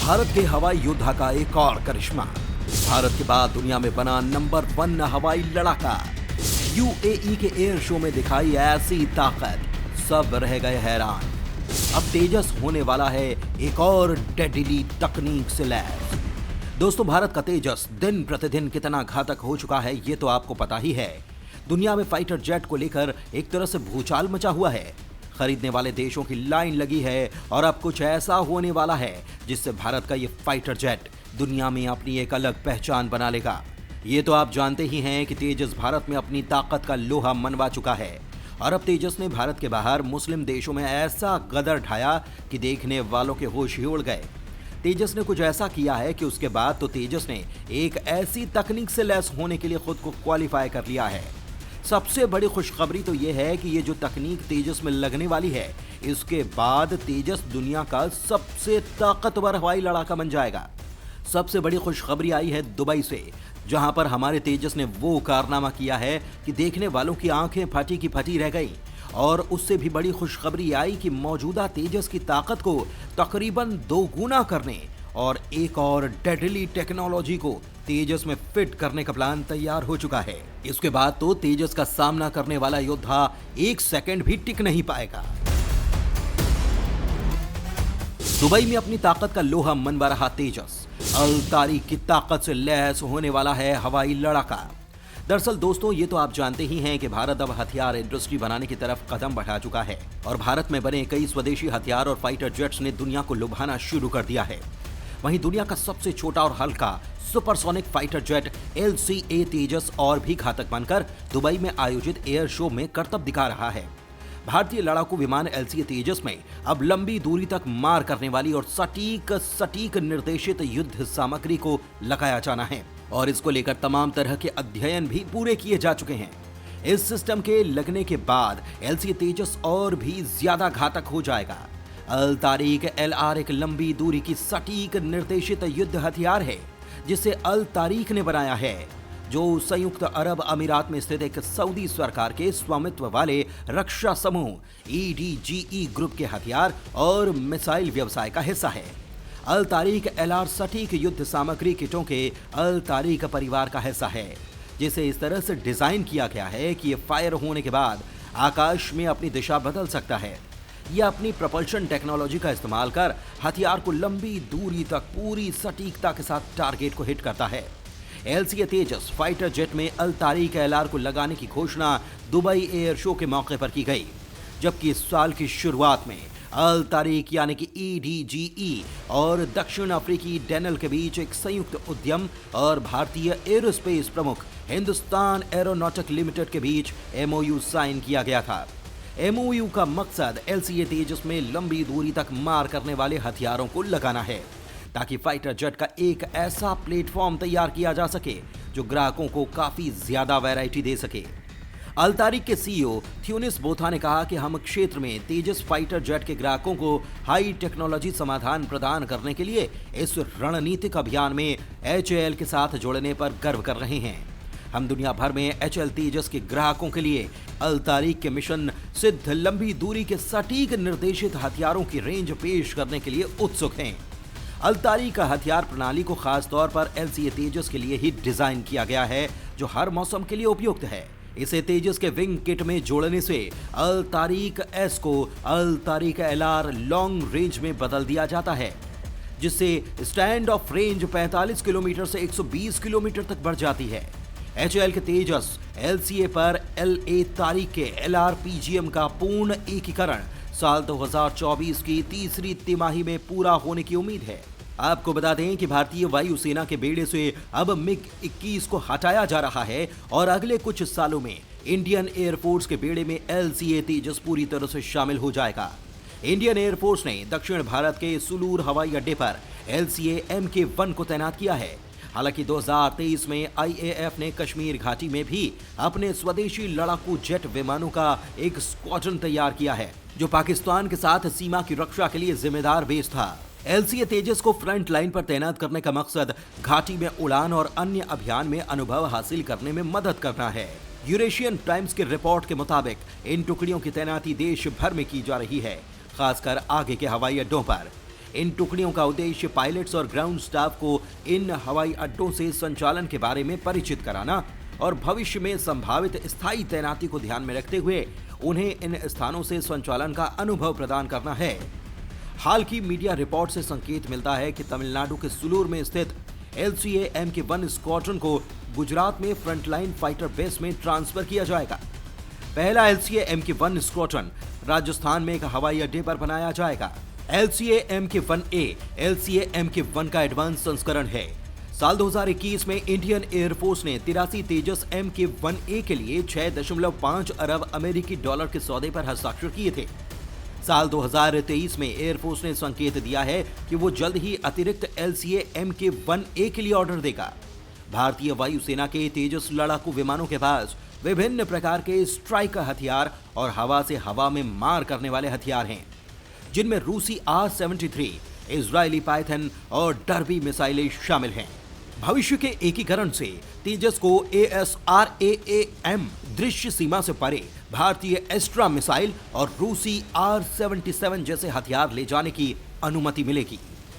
भारत के हवाई योद्धा का एक और करिश्मा। भारत के बाद दुनिया में बना नंबर 1 हवाई लड़ाका। यूएई के एयर शो में दिखाई ऐसी ताकत, सब रह गए हैरान। अब तेजस होने वाला है एक और डेडली तकनीक से लैस। दोस्तों, भारत का तेजस दिन प्रतिदिन कितना घातक हो चुका है ये तो आपको पता ही है। दुनिया में फाइटर जेट को लेकर एक तरह से भूचाल मचा हुआ है। खरीदने वाले देशों की लाइन लगी है और अब कुछ ऐसा होने वाला है जिससे भारत का ये फाइटर जेट दुनिया में अपनी एक अलग पहचान बना लेगा। ये तो आप जानते ही हैं कि तेजस भारत में अपनी ताकत का लोहा मनवा चुका है और अब तेजस ने भारत के बाहर मुस्लिम देशों में ऐसा गदर ढाया कि देखने वालों के होश ही उड़ गए। तेजस ने कुछ ऐसा किया है कि उसके बाद तो तेजस ने एक ऐसी तकनीक से लैस होने के लिए खुद को क्वालिफाई कर लिया है। सबसे बड़ी खुशखबरी तो यह है कि ये जो तकनीक तेजस में लगने वाली है, इसके बाद तेजस दुनिया का सबसे ताकतवर हवाई लड़ाका बन जाएगा। सबसे बड़ी खुशखबरी आई है दुबई से, जहां पर हमारे तेजस ने वो कारनामा किया है कि देखने वालों की आंखें फटी की फटी रह गई। और उससे भी बड़ी खुशखबरी आई कि मौजूदा तेजस की ताकत को तकरीबन 2 गुना करने और एक और डेडली टेक्नोलॉजी को तेजस में फिट करने का प्लान तैयार हो चुका है। इसके बाद तो तेजस का सामना करने वाला योद्धा 1 सेकंड भी टिक नहीं पाएगा। दुबई में अपनी ताकत का लोहा मनवा रहा तेजस, अल तारीक की ताकत से लैस होने वाला है हवाई लड़ाका। दरअसल दोस्तों, ये तो आप जानते ही हैं कि भारत अब हथियार इंडस्ट्री बनाने की तरफ कदम बढ़ा चुका है और भारत में बने कई स्वदेशी हथियार और फाइटर जेट्स ने दुनिया को लुभाना शुरू कर दिया है। वहीं दुनिया का सबसे छोटा और हल्का सुपरसोनिक फाइटर जेट LCA तेजस और भी घातक बनकर दुबई में आयोजित एयर शो में करतब दिखा रहा है। भारतीय लड़ाकू विमान LCA तेजस में अब लंबी दूरी तक मार करने वाली और सटीक निर्देशित युद्ध सामग्री को लगाया जाना है और इसको लेकर तमाम तरह के अध्ययन भी पूरे किए जा चुके हैं। इस सिस्टम के लगने के बाद LCA तेजस और भी ज्यादा घातक हो जाएगा। अल तारीक LR एक लंबी दूरी की सटीक निर्देशित युद्ध हथियार है जिसे अल तारीक ने बनाया है, जो संयुक्त अरब अमीरात में स्थित एक सऊदी सरकार के स्वामित्व वाले रक्षा समूह EDGE ग्रुप के हथियार और मिसाइल व्यवसाय का हिस्सा है। अल तारीक LR सटीक युद्ध सामग्री किटों के अल तारीक परिवार का हिस्सा है, जिसे इस तरह से डिजाइन किया गया है कि ये फायर होने के बाद आकाश में अपनी दिशा बदल सकता है। यह अपनी प्रपल्शन टेक्नोलॉजी का इस्तेमाल कर हथियार को लंबी दूरी तक पूरी सटीकता के साथ टारगेट को हिट करता है। LCA तेजस फाइटर जेट में अल तारीक LR को लगाने की घोषणा दुबई एयर शो के मौके पर की गई, जबकि इस साल की शुरुआत में अल तारीक यानी कि EDGE और दक्षिण अफ्रीकी डेनल के बीच एक संयुक्त उद्यम और भारतीय एरोस्पेस प्रमुख हिंदुस्तान एरोनॉटिक लिमिटेड के बीच MOU साइन किया गया था। MOU का मकसद LCA तेजस में लंबी दूरी तक मार करने वाले हथियारों को लगाना है, ताकि फाइटर जेट का एक ऐसा प्लेटफॉर्म तैयार किया जा सके जो ग्राहकों को काफी ज्यादा वैरायटी दे सके। अल तारीक के CEO थ्यूनिस बोथा ने कहा कि हम क्षेत्र में तेजस फाइटर जेट के ग्राहकों को हाई टेक्नोलॉजी समाधान प्रदान करने के लिए इस रणनीतिक अभियान में HAL के साथ जुड़ने पर गर्व कर रहे हैं। हम दुनिया भर में HAL तेजस के ग्राहकों के लिए अल तारीक के मिशन सिद्ध लंबी दूरी के सटीक निर्देशित हथियारों की रेंज पेश करने के लिए उत्सुक हैं। अल तारीक का हथियार प्रणाली को खास तौर पर LCA तेजस के लिए ही डिजाइन किया गया है, जो हर मौसम के लिए उपयुक्त है। इसे तेजस के विंग किट में जोड़ने से अल तारीक S को अल तारीक LR लॉन्ग रेंज में बदल दिया जाता है, जिससे स्टैंड ऑफ रेंज 45 किलोमीटर से 120 किलोमीटर तक बढ़ जाती है। HAL के तेजस LCA पर LA तारीक के LR PGM का पूर्ण एकीकरण साल 2024 की तीसरी तिमाही में पूरा होने की उम्मीद है। आपको बता दें कि भारतीय वायुसेना के बेड़े से अब MiG-21 को हटाया जा रहा है और अगले कुछ सालों में इंडियन एयरफोर्स के बेड़े में LCA तेजस पूरी तरह से शामिल हो जाएगा। इंडियन एयरफोर्स ने दक्षिण भारत के सुलूर हवाई अड्डे पर LCA MK-1 को तैनात किया है। हालांकि 2023 में IAF ने कश्मीर घाटी में भी अपने स्वदेशी लड़ाकू जेट विमानों का एक स्क्वाड्रन तैयार किया है, जो पाकिस्तान के साथ सीमा की रक्षा के लिए जिम्मेदार बेस था। LCA तेजस को फ्रंट लाइन पर तैनात करने का मकसद घाटी में उड़ान और अन्य अभियान में अनुभव हासिल करने में मदद करना है। यूरेशियन टाइम्स की रिपोर्ट के मुताबिक इन टुकड़ियों की तैनाती देश भर में की जा रही है, खासकर आगे के हवाई अड्डों पर। इन टुकड़ियों का उद्देश्य पायलट्स और ग्राउंड स्टाफ को इन हवाई अड्डों से संचालन के बारे में परिचित कराना और भविष्य में संभावित स्थायी तैनाती को ध्यान में रखते हुए उन्हें इन स्थानों से संचालन का अनुभव प्रदान करना है। हाल की मीडिया रिपोर्ट से संकेत मिलता है कि तमिलनाडु के सुलूर में स्थित LCA MK1 स्क्वाड्रन को गुजरात में फ्रंटलाइन फाइटर बेस में ट्रांसफर किया जाएगा। पहला LCA MK1 स्क्वाड्रन राजस्थान में एक हवाई अड्डे पर बनाया जाएगा। LCA MK1A LCA MK1 का एडवांस संस्करण है। साल 2021 में इंडियन एयरफोर्स ने 83 तेजस MK1A के लिए 6.5 अरब अमेरिकी डॉलर के सौदे पर हस्ताक्षर किए थे। साल 2023 में एयरफोर्स ने संकेत दिया है कि वो जल्द ही अतिरिक्त LCA MK1A के लिए ऑर्डर देगा। भारतीय वायुसेना के तेजस लड़ाकू विमानों के पास विभिन्न प्रकार के स्ट्राइक हथियार और हवा से हवा में मार करने वाले हथियार हैं, जिनमें रूसी R-73, इजरायली पाइथन और डर्बी मिसाइलें शामिल हैं। भविष्य के एकीकरण से तेजस को ASRAAM दृश्य सीमा से परे भारतीय एस्ट्रा मिसाइल और रूसी R-77 जैसे हथियार ले जाने की अनुमति मिलेगी।